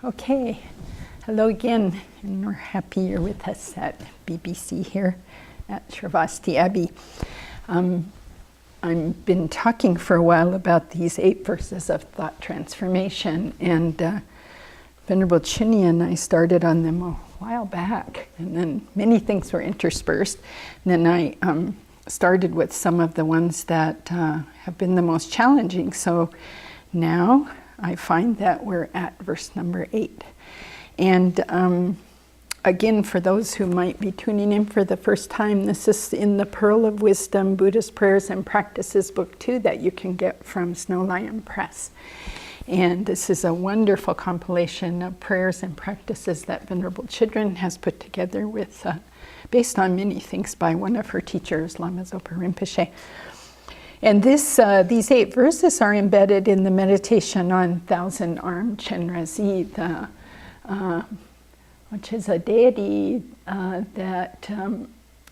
Okay, hello again, and we're happy you're with us at BBC here at Sravasti Abbey. I've been talking for a while about these 8 verses of thought transformation, and Venerable Chini and I started on them a while back, and then many things were interspersed. And then I started with some of the ones that have been the most challenging. So now I find that we're at verse number 8. And again, for those who might be tuning in for the first time, this is in the Pearl of Wisdom, Buddhist Prayers and Practices, Book 2, that you can get from Snow Lion Press. And this is a wonderful compilation of prayers and practices that Venerable Chidren has put together with, based on many things by one of her teachers, Lama Zopa Rinpoche. And these 8 verses are embedded in the meditation on Thousand-Armed Chenrezig, which is a deity that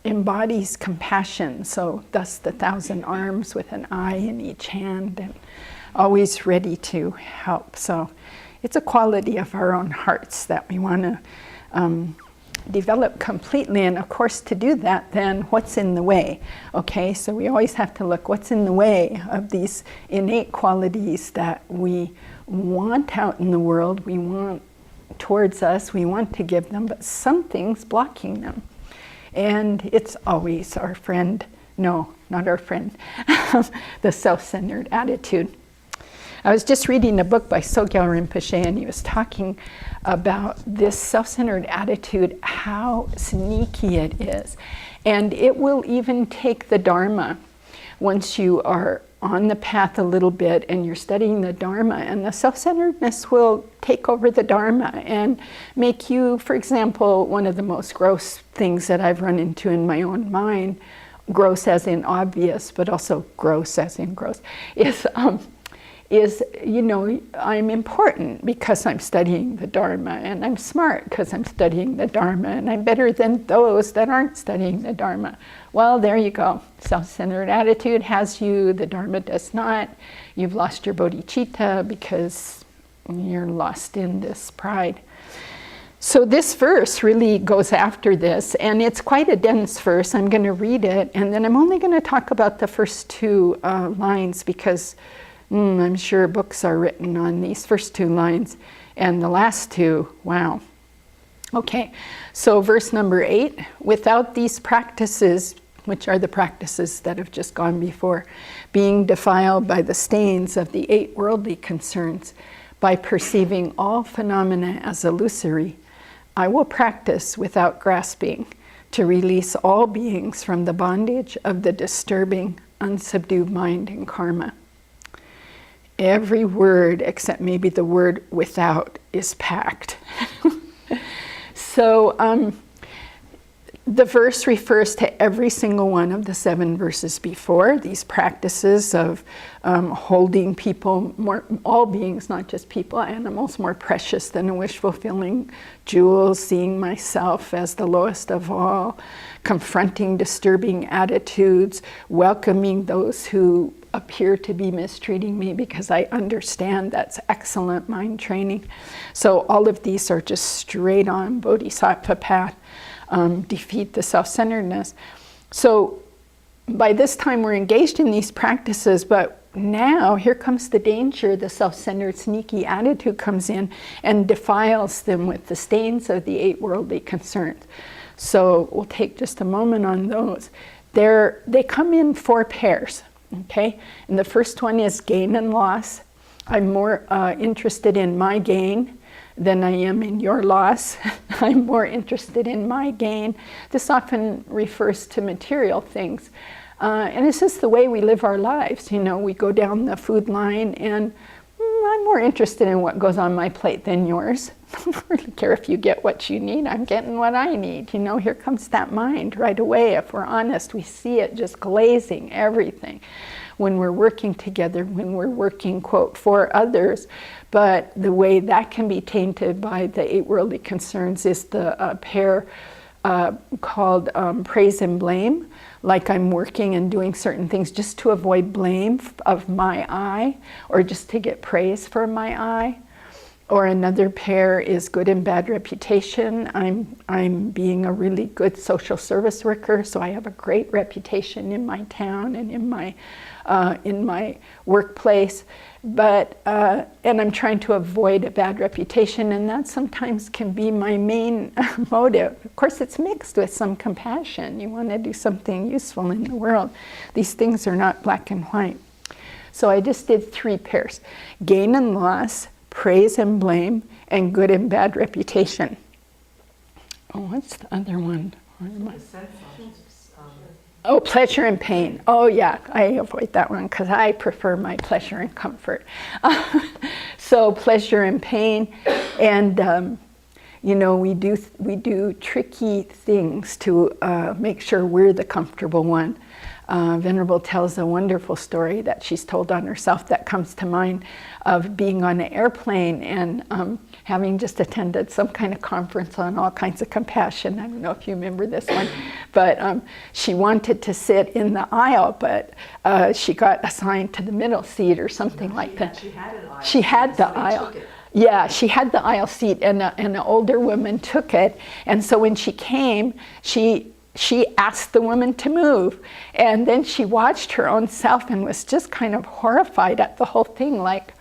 embodies compassion. So thus the 1,000 arms with an eye in each hand and always ready to help. So it's a quality of our own hearts that we want to develop completely. And of course, to do that, then what's in the way? Okay, so we always have to look what's in the way of these innate qualities that we want out in the world, we want towards us, we want to give them, but something's blocking them. And it's always our friend, no, not our friend, the self-centered attitude. I was just reading a book by Sogyal Rinpoche, and he was talking about this self-centered attitude, how sneaky it is. And it will even take the Dharma once you are on the path a little bit and you're studying the Dharma, and the self-centeredness will take over the Dharma and make you, for example, one of the most gross things that I've run into in my own mind, gross as in obvious, but also gross as in gross, is, you know, I'm important because I'm studying the Dharma, and I'm smart because I'm studying the Dharma, and I'm better than those that aren't studying the Dharma. Well, there you go. Self-centered attitude has you, the Dharma does not. You've lost your bodhicitta because you're lost in this pride. So this verse really goes after this, and it's quite a dense verse. I'm going to read it, and then I'm only going to talk about the first 2 lines because I'm sure books are written on these first 2 lines, and the last 2, wow. Okay, so verse number 8, without these practices, which are the practices that have just gone before, being defiled by the stains of the 8 worldly concerns, by perceiving all phenomena as illusory, I will practice without grasping to release all beings from the bondage of the disturbing, unsubdued mind and karma. Every word, except maybe the word without, is packed. So the verse refers to every single one of the 7 verses before, these practices of holding people, all beings, not just people, animals, more precious than a wish-fulfilling jewel, seeing myself as the lowest of all, confronting disturbing attitudes, welcoming those who appear to be mistreating me because I understand that's excellent mind training. So all of these are just straight on bodhisattva path, defeat the self-centeredness. So by this time we're engaged in these practices, but now here comes the danger. The self-centered sneaky attitude comes in and defiles them with the stains of the 8 worldly concerns. So we'll take just a moment on those. They come in 4 pairs. Okay, and the first one is gain and loss. I'm more interested in my gain than I am in your loss. I'm more interested in my gain. This often refers to material things. And it's just the way we live our lives. You know, we go down the food line and I'm more interested in what goes on my plate than yours. I don't really care if you get what you need. I'm getting what I need. You know, here comes that mind right away. If we're honest, we see it just glazing everything when we're working together, when we're working, quote, for others. But the way that can be tainted by the 8 worldly concerns is the pair called praise and blame. Like I'm working and doing certain things just to avoid blame of my I, or just to get praise for my I. Or another pair is good and bad reputation. I'm being a really good social service worker, so I have a great reputation in my town and in my workplace. But and I'm trying to avoid a bad reputation, and that sometimes can be my main motive. Of course, it's mixed with some compassion. You want to do something useful in the world. These things are not black and white. So I just did 3 pairs: gain and loss, praise and blame, and good and bad reputation. Oh, what's the other one? Oh, pleasure and pain. Oh, yeah, I avoid that one because I prefer my pleasure and comfort. So pleasure and pain, and you know, we do tricky things to make sure we're the comfortable one. Venerable tells a wonderful story that she's told on herself that comes to mind, of being on an airplane and having just attended some kind of conference on all kinds of compassion. I don't know if you remember this one, but she wanted to sit in the aisle, but she got assigned to the middle seat or something like that. She had the aisle. Yeah, she had the aisle seat, and an older woman took it. And so when she came, she asked the woman to move, and then she watched her own self and was just kind of horrified at the whole thing, like,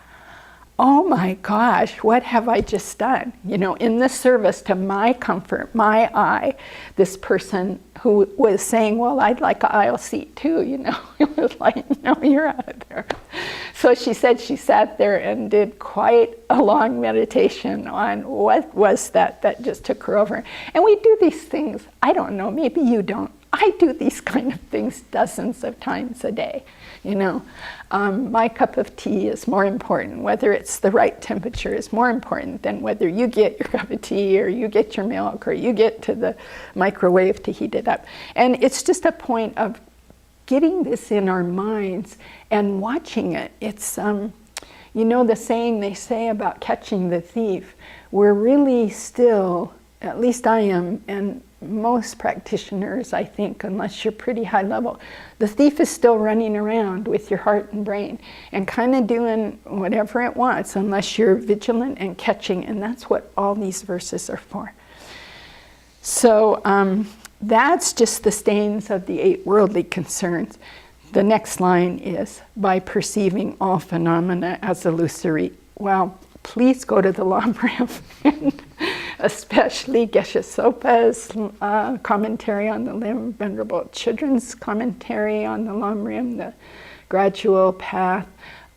oh my gosh, what have I just done? You know, in the service to my comfort, my I, this person who was saying, well, I'd like an aisle seat too, you know. It was like, no, you're out of there. So she said she sat there and did quite a long meditation on what was that just took her over. And we do these things, I don't know, maybe you don't. I do these kind of things dozens of times a day, you know. My cup of tea is more important. Whether it's the right temperature is more important than whether you get your cup of tea or you get your milk or you get to the microwave to heat it up. And it's just a point of getting this in our minds and watching it. It's, you know, the saying they say about catching the thief. We're really still, at least I am, and most practitioners, I think, unless you're pretty high level, the thief is still running around with your heart and brain and kind of doing whatever it wants unless you're vigilant and catching, and that's what all these verses are for. So that's just the stains of the 8 worldly concerns. The next line is, by perceiving all phenomena as illusory. Well, please go to the Lamrim, and especially Geshe Sopa's commentary on the Limb, Venerable Children's commentary on the Lamrim, the Gradual Path,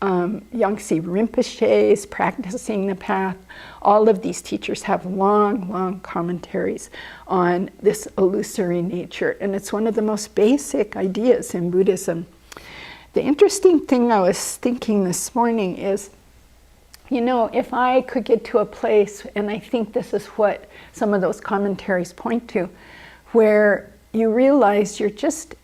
Yangtze Rinpoche's Practicing the Path. All of these teachers have long, long commentaries on this illusory nature, and it's one of the most basic ideas in Buddhism. The interesting thing I was thinking this morning is, you know, if I could get to a place, and I think this is what some of those commentaries point to, where you realize you're just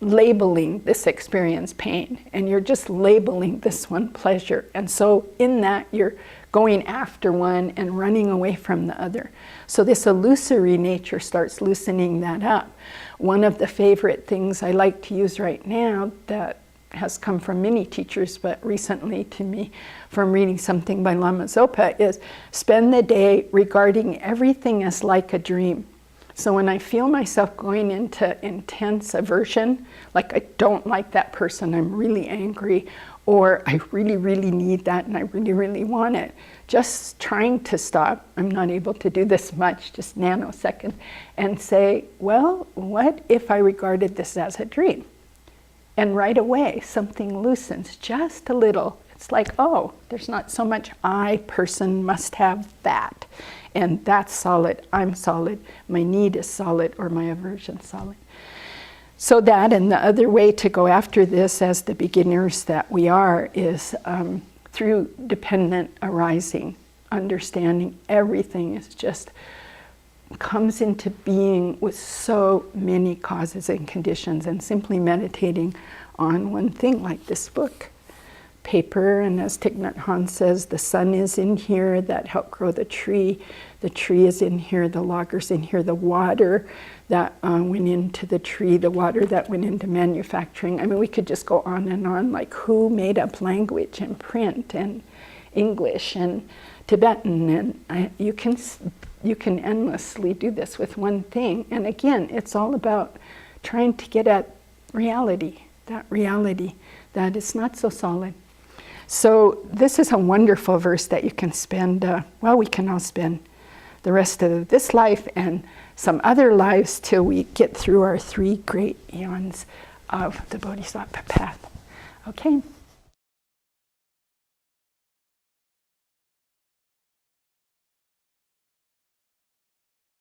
labeling this experience pain, and you're just labeling this one pleasure. And so in that, you're going after one and running away from the other. So this illusory nature starts loosening that up. One of the favorite things I like to use right now that has come from many teachers, but recently to me from reading something by Lama Zopa, is spend the day regarding everything as like a dream. So when I feel myself going into intense aversion, like I don't like that person, I'm really angry, or I really, really need that and I really, really want it, just trying to stop, I'm not able to do this much, just nanoseconds, and say, well, what if I regarded this as a dream? And right away, something loosens just a little. It's like, oh, there's not so much I, person, must have that. And that's solid, I'm solid, my need is solid, or my aversion solid. So that, and the other way to go after this as the beginners that we are is through dependent arising, understanding everything is just comes into being with so many causes and conditions, and simply meditating on one thing like this book paper, and as Thich Nhat Hanh says, the sun is in here that helped grow the tree is in here, the loggers in here, the water that went into the tree, the water that went into manufacturing. I mean, we could just go on, like who made up language and print and English and Tibetan, and you can endlessly do this with one thing. And again, it's all about trying to get at reality that is not so solid. So this is a wonderful verse that you can spend, we can all spend the rest of this life and some other lives till we get through our 3 great eons of the Bodhisattva path. Okay.